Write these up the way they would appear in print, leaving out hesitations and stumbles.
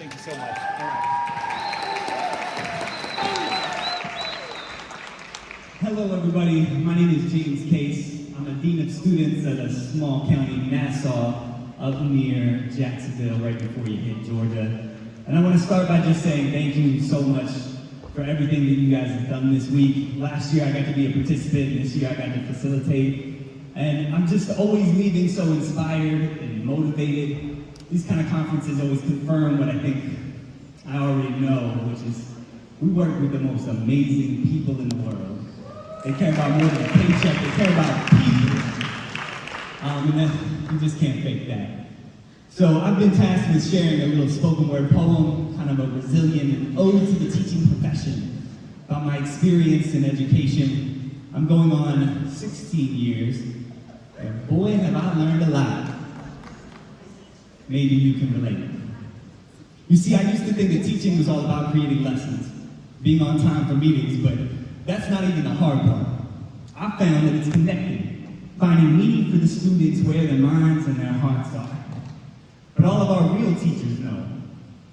Thank you so much. Hello, everybody. My name is James Case. I'm a dean of students at a small county, Nassau, up near Jacksonville, right before you hit Georgia. And I want to start by just saying thank you so much for everything that you guys have done this week. Last year, I got to be a participant. This year, I got to facilitate. And I'm just always leaving so inspired and motivated. These kind of conferences always confirm what I think I already know, which is we work with the most amazing people in the world. They care about more than a paycheck. They care about people. You just can't fake that. So I've been tasked with sharing a little spoken word poem, kind of a resilient ode to the teaching profession, about my experience in education. I'm going on 16 years, and boy, have I learned a lot. Maybe you can relate. You see, I used to think that teaching was all about creating lessons, being on time for meetings, but that's not even the hard part. I found that it's connecting, finding meaning for the students where their minds and their hearts are. But all of our real teachers know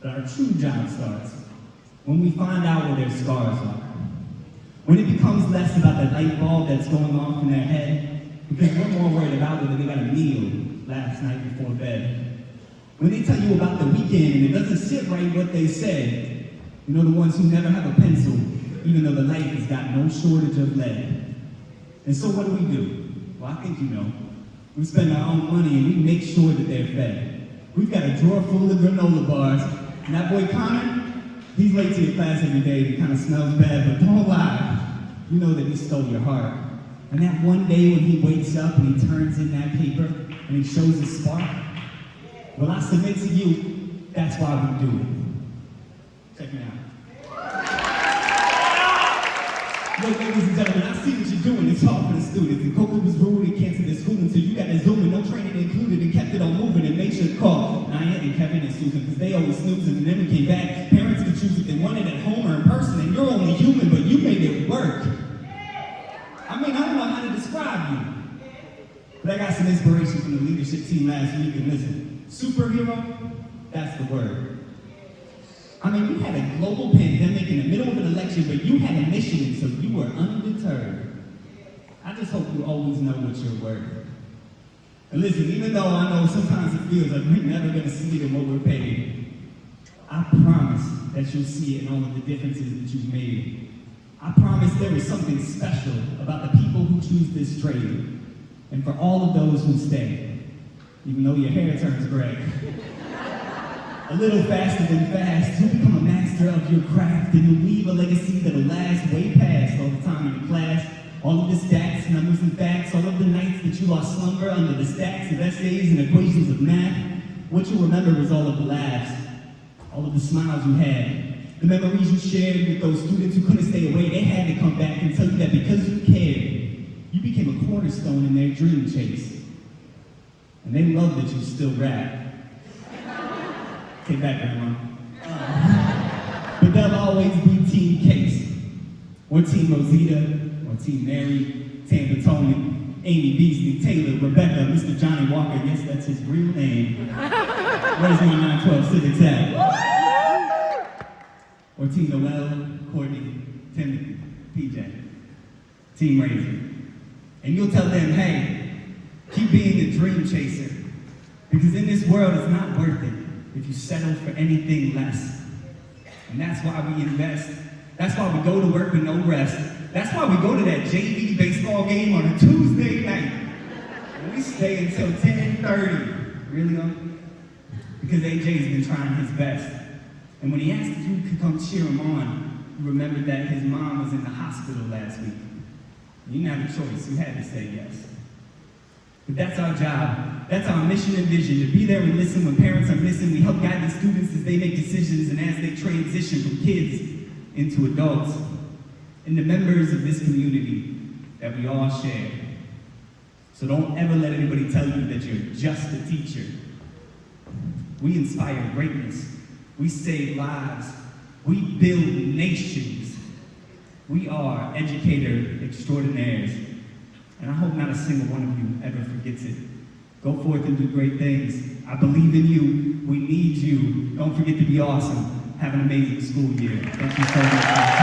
that our true job starts when we find out where their scars are. When it becomes less about that light bulb that's going off in their head, because we're more worried about whether they got a meal last night before bed. When they tell you about the weekend and it doesn't sit right what they said, you know, the ones who never have a pencil, even though the life has got no shortage of lead. And so what do? Well, I think you know. We spend our own money and we make sure that they're fed. We've got a drawer full of granola bars, and that boy Connor, he's late to your class every day. He kind of smells bad, but don't lie. You know that he stole your heart. And that one day when he wakes up and he turns in that paper and he shows his spark, well, I submit to you, that's why we do it. Check me out. Look, ladies and gentlemen, I see what you're doing. It's hard for the students. And COVID was rude and canceled their schooling, so you got to zoom and no training included and kept it on moving and made sure to call Diane and Kevin and Susan, because they always snoozing. And then we came back, parents could choose if they wanted at home or in person, and you're only human, but you made it work. I mean, I don't know how to describe you. But I got some inspiration from the leadership team last week, and listen, superhero, that's the word. I mean, we had a global pandemic in the middle of an election, but you had a mission, and so you were undeterred. I just hope you always know what you're worth. And listen, even though I know sometimes it feels like we're never going to see it in what we're paid, I promise that you'll see it in all of the differences that you've made. I promise there is something special about the people who choose this trade, and for all of those who stay, even though your hair turns gray. A little faster than fast, you'll become a master of your craft, and you'll leave a legacy that'll last way past all the time in your class, all of the stats, numbers, and facts, all of the nights that you lost slumber under the stacks of essays and equations of math. What you'll remember is all of the laughs, all of the smiles you had, the memories you shared with those students who couldn't stay away. They had to come back and tell you that because you cared, you became a cornerstone in their dream chase. And they love that you still rap. Take that, Grandma. But there'll always be Team Case, or Team Rosita, or Team Mary, Tampa Tony, Amy Beasley, Taylor, Rebecca, Mr. Johnny Walker. Yes, that's his real name. Where's my 912 Civics at? Or Team Noel, Courtney, Timothy, PJ, Team Razor. And you'll tell them, hey, keep being a dream chaser, because in this world it's not worth it if you settle for anything less. And that's why we invest. That's why we go to work with no rest. That's why we go to that JV baseball game on a Tuesday night. And we stay until 10:30. Really, because AJ's been trying his best. And when he asked if you could come cheer him on, you remembered that his mom was in the hospital last week. You didn't have a choice. You had to say yes. But that's our job. That's our mission and vision, to be there and listen when parents are missing. We help guide the students as they make decisions and as they transition from kids into adults and the members of this community that we all share. So don't ever let anybody tell you that you're just a teacher. We inspire greatness. We save lives. We build nations. We are educator extraordinaires. And I hope not a single one of you ever forgets it. Go forth and do great things. I believe in you. We need you. Don't forget to be awesome. Have an amazing school year. Thank you so much.